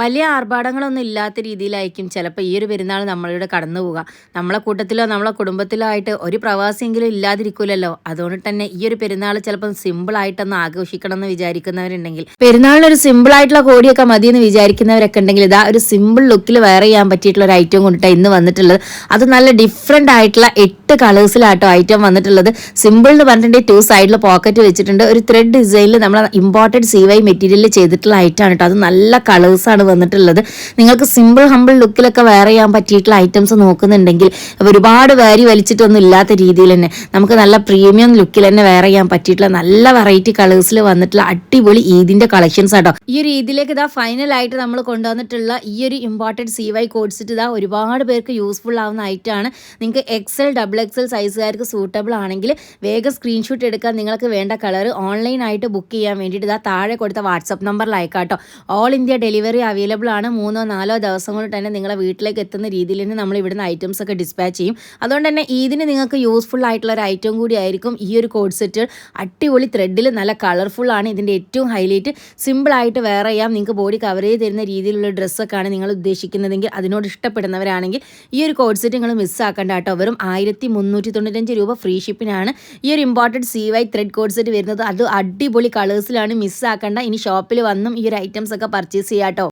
വലിയ ആർഭാടങ്ങളൊന്നും ഇല്ലാത്ത രീതിയിലായിരിക്കും ചിലപ്പോൾ ഈ ഒരു പെരുന്നാൾ നമ്മളിവിടെ കടന്നു പോവുക. നമ്മളെ കൂട്ടത്തിലോ നമ്മളെ കുടുംബത്തിലോ ആയിട്ട് ഒരു പ്രവാസിയെങ്കിലും ഇല്ലാതിരിക്കൂലല്ലോ. അതുകൊണ്ട് തന്നെ ഈ ഒരു പെരുന്നാൾ ചിലപ്പം സിമ്പിളായിട്ടൊന്ന് ആഘോഷിക്കണം എന്ന് വിചാരിക്കുന്നവരുണ്ടെങ്കിൽ, പെരുന്നാളിനൊരു സിമ്പിളായിട്ടുള്ള കോടിയൊക്കെ മതി എന്ന് വിചാരിക്കുന്നവരൊക്കെ ഉണ്ടെങ്കിൽ ഇതാ ഒരു സിമ്പിൾ ലുക്കിൽ വെയർ ചെയ്യാൻ പറ്റിയിട്ടുള്ള ഒരു ഐറ്റം കൊണ്ടിട്ടാണ് ഇന്ന് വന്നിട്ടുള്ളത്. അത് നല്ല ഡിഫറെൻ്റ് ആയിട്ടുള്ള 8 കളേഴ്സിലാട്ടോ ഐറ്റം വന്നിട്ടുള്ളത്. സിമ്പിൾ എന്ന് പറഞ്ഞിട്ടുണ്ടെങ്കിൽ 2 സൈഡിൽ പോക്കറ്റ് വെച്ചിട്ടുണ്ട്. ഒരു ത്രെഡ് ഡിസൈനിൽ നമ്മൾ ഇമ്പോർട്ടഡ് CY മെറ്റീരിയലിൽ ചെയ്തിട്ടുള്ള ഐറ്റം ആണ് കേട്ടോ. അത് നല്ല കളേഴ്സാണ് വന്നിട്ടുള്ളത്. നിങ്ങൾക്ക് സിമ്പിൾ ഹമ്പിൾ ലുക്കിലൊക്കെ വെയർ ചെയ്യാൻ പറ്റിയിട്ടുള്ള ഐറ്റംസ് നോക്കുന്നുണ്ടെങ്കിൽ ഒരുപാട് വാരി വലിച്ചിട്ടൊന്നും ഇല്ലാത്ത രീതിയിൽ തന്നെ നമുക്ക് നല്ല പ്രീമിയം ലുക്കിൽ തന്നെ വെയർ ചെയ്യാൻ പറ്റിയിട്ടുള്ള നല്ല വെറൈറ്റി കളേഴ്സിൽ വന്നിട്ടുള്ള അടിപൊളി ഈദിന്റെ കളക്ഷൻസ് ആട്ടോ. ഈ ഒരു ഈദിലേക്ക് ഇതാ ഫൈനലായിട്ട് നമ്മൾ കൊണ്ടുവന്നിട്ടുള്ള ഈ ഒരു ഇമ്പോർട്ടഡ് CY കോഡ് സെറ്റ് ഇതാ ഒരുപാട് പേർക്ക് യൂസ്ഫുൾ ആവുന്ന ഐറ്റമാണ്. നിങ്ങൾക്ക് XL XXL സൈസുകാർക്ക് സൂട്ടബിൾ ആണെങ്കിൽ വേഗം സ്ക്രീൻഷോട്ട് എടുക്കാൻ നിങ്ങൾക്ക് വേണ്ട കളർ ഓൺലൈനായിട്ട് ബുക്ക് ചെയ്യാൻ വേണ്ടിയിട്ട് ഇതാ താഴെ കൊടുത്ത വാട്സപ്പ് നമ്പറിൽ അയക്കാട്ടോ. ഓൾ ഇന്ത്യ ഡെലിവറി അവൈലബിൾ ആണ്. 3-4 ദിവസം കൊണ്ട് തന്നെ നിങ്ങളെ വീട്ടിലേക്ക് എത്തുന്ന രീതിയിൽ തന്നെ നമ്മൾ ഇവിടുന്ന് ഐറ്റംസ് ഒക്കെ ഡിസ്പാച്ച് ചെയ്യും. അതുകൊണ്ട് തന്നെ ഇതിന് നിങ്ങൾക്ക് യൂസ്ഫുൾ ആയിട്ടുള്ള ഒരു ഐറ്റം കൂടി ആയിരിക്കും ഈ ഒരു കോഡ് സെറ്റ്. അടിപൊളി ത്രെഡിൽ നല്ല കളർഫുൾ ആണ്. ഇതിൻ്റെ ഏറ്റവും ഹൈലൈറ്റ് സിമ്പിളായിട്ട് വെയർ ചെയ്യാം. നിങ്ങൾക്ക് ബോഡി കവർ ചെയ്ത് തരുന്ന രീതിയിലുള്ള ഡ്രസ്സൊക്കെയാണ് നിങ്ങൾ ഉദ്ദേശിക്കുന്നതെങ്കിൽ, അതിനോട് ഇഷ്ടപ്പെടുന്നവരാണെങ്കിൽ ഈ ഒരു കോഡ് സെറ്റ് നിങ്ങൾ മിസ്സാക്കേണ്ട കേട്ടോ. വെറും 1395 രൂപ ഫ്രീ ഷിപ്പിനാണ് ഈ ഒരു imported CY thread code set വരുന്നത്. അത് അടിപൊളി കളേഴ്സിലാണ്, മിസ്സാക്കേണ്ട. ഇനി ഷോപ്പിൽ വന്നും ഈ ഒരു ഐറ്റംസ് ഒക്കെ പർച്ചേസ് ചെയ്യാട്ടോ.